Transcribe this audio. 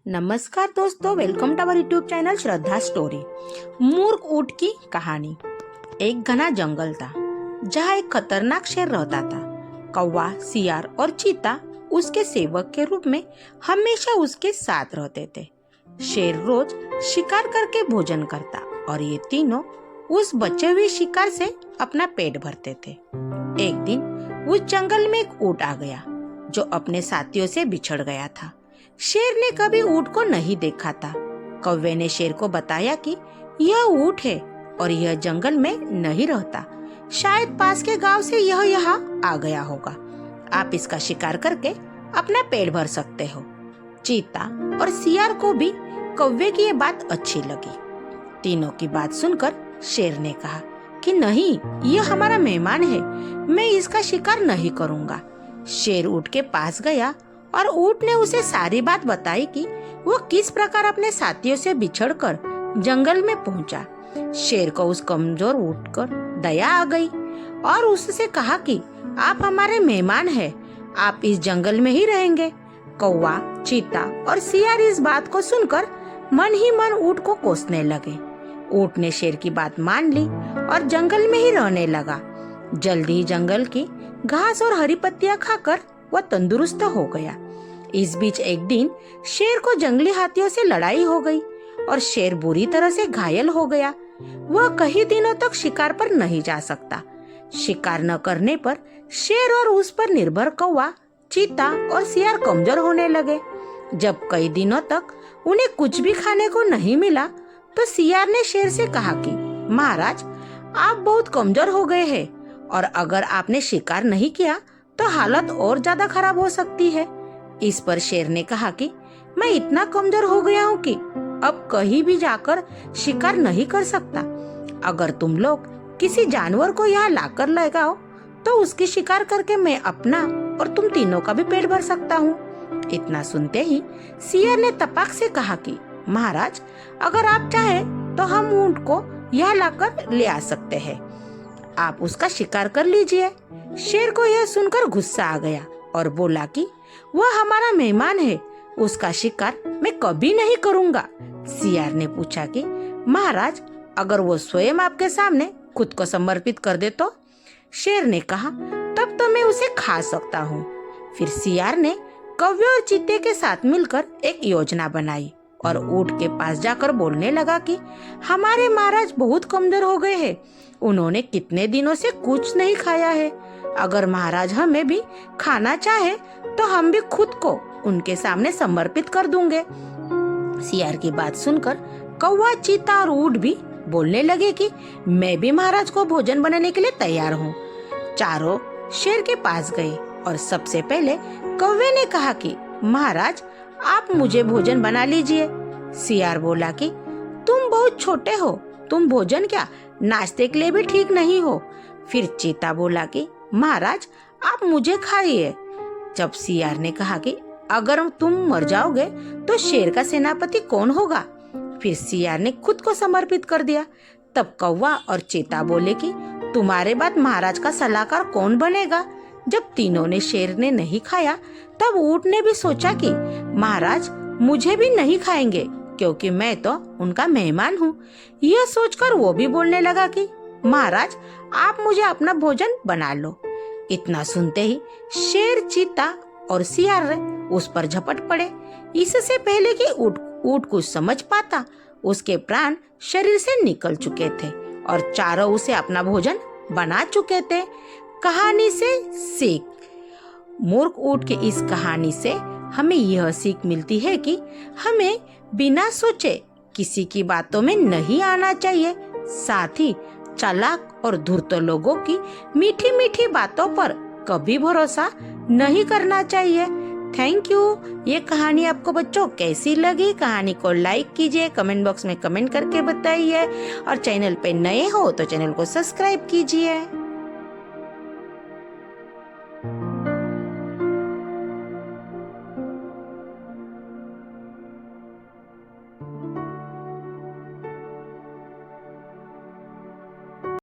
नमस्कार दोस्तों, welcome to our YouTube channel Shraddha story. मूर्ख ऊंट की कहानी। एक घना जंगल था जहाँ एक खतरनाक शेर रहता था। कौवा, सियार और चीता उसके सेवक के रूप में हमेशा उसके साथ रहते थे। शेर रोज शिकार करके भोजन करता और ये तीनों उस बचे हुए शिकार से अपना पेट भरते थे। एक दिन उस जंगल में एक ऊंट आ गया जो अपने साथियों से बिछड़ गया था। शेर ने कभी ऊंट को नहीं देखा था। कौवे ने शेर को बताया कि यह ऊंट है और यह जंगल में नहीं रहता, शायद पास के गांव से यह यहाँ आ गया होगा। आप इसका शिकार करके अपना पेट भर सकते हो। चीता और सियार को भी कौवे की ये बात अच्छी लगी। तीनों की बात सुनकर शेर ने कहा कि नहीं, यह हमारा मेहमान है, मैं इसका शिकार नहीं करूँगा। शेर ऊंट के पास गया और ऊंट ने उसे सारी बात बताई कि वो किस प्रकार अपने साथियों से बिछड़कर जंगल में पहुंचा। शेर को उस कमजोर ऊंट पर दया आ गई और उससे कहा कि आप हमारे मेहमान हैं, आप इस जंगल में ही रहेंगे। कौवा, चीता और सियार इस बात को सुनकर मन ही मन ऊंट को कोसने लगे। ऊंट ने शेर की बात मान ली और जंगल में ही रहने लगा। जल्दी ही जंगल की घास और हरी पत्तियां खाकर वह तंदुरुस्त हो गया। इस बीच एक दिन शेर को जंगली हाथियों से लड़ाई हो गई और शेर बुरी तरह से घायल हो गया। वह कई दिनों तक शिकार पर नहीं जा सकता। शिकार न करने पर शेर और उस पर निर्भर कौवा, चीता और सियार कमजोर होने लगे। जब कई दिनों तक उन्हें कुछ भी खाने को नहीं मिला तो सियार ने शेर से कहा कि महाराज, आप बहुत कमजोर हो गए हैं और अगर आपने शिकार नहीं किया तो हालत और ज्यादा खराब हो सकती है। इस पर शेर ने कहा कि मैं इतना कमजोर हो गया हूँ कि अब कहीं भी जाकर शिकार नहीं कर सकता। अगर तुम लोग किसी जानवर को यहाँ लाकर लगाओ तो उसकी शिकार करके मैं अपना और तुम तीनों का भी पेट भर सकता हूँ। इतना सुनते ही सियार ने तपाक से कहा कि महाराज, अगर आप चाहे तो हम ऊंट को यहाँ लाकर ले आ सकते हैं, आप उसका शिकार कर लीजिए। शेर को यह सुनकर गुस्सा आ गया और बोला कि वह हमारा मेहमान है, उसका शिकार मैं कभी नहीं करूँगा। सियार ने पूछा कि महाराज, अगर वो स्वयं आपके सामने खुद को समर्पित कर दे तो? शेर ने कहा, तब तो मैं उसे खा सकता हूँ। फिर सियार ने कौवे और चीते के साथ मिलकर एक योजना बनाई और ऊंट के पास जाकर बोलने लगा कि हमारे महाराज बहुत कमजोर हो गए हैं, उन्होंने कितने दिनों से कुछ नहीं खाया है। अगर महाराज हमें भी खाना चाहे तो हम भी खुद को उनके सामने समर्पित कर दूंगे। सियार की बात सुनकर कौवा, चीता और ऊंट भी बोलने लगे कि मैं भी महाराज को भोजन बनाने के लिए तैयार हूँ। चारों शेर के पास गए और सबसे पहले कौवे ने कहा कि महाराज, आप मुझे भोजन बना लीजिए। सियार बोला कि तुम बहुत छोटे हो, तुम भोजन क्या नाश्ते के लिए भी ठीक नहीं हो। फिर चीता बोला कि महाराज, आप मुझे खाइए। जब सियार ने कहा कि अगर तुम मर जाओगे तो शेर का सेनापति कौन होगा, फिर सियार ने खुद को समर्पित कर दिया। तब कौवा और चीता बोले कि तुम्हारे बाद महाराज का सलाहकार कौन बनेगा। जब तीनों ने शेर ने नहीं खाया तब ऊंट ने भी सोचा कि महाराज मुझे भी नहीं खाएंगे क्योंकि मैं तो उनका मेहमान हूँ। यह सोचकर वो भी बोलने लगा कि महाराज, आप मुझे अपना भोजन बना लो। इतना सुनते ही शेर, चीता और सियार उस पर झपट पड़े। इससे पहले कि ऊंट कुछ समझ पाता, उसके प्राण शरीर से निकल चुके थे और चारों उसे अपना भोजन बना चुके थे। कहानी से सीख। मूर्ख ऊंट की इस कहानी से हमें यह सीख मिलती है कि हमें बिना सोचे किसी की बातों में नहीं आना चाहिए। साथ ही चालाक और धूर्त लोगों की मीठी मीठी बातों पर कभी भरोसा नहीं करना चाहिए। Thank you. ये कहानी आपको बच्चों कैसी लगी? कहानी को लाइक कीजिए, कमेंट बॉक्स में कमेंट करके बताइए और चैनल पे नए हो तो चैनल को सब्सक्राइब कीजिए।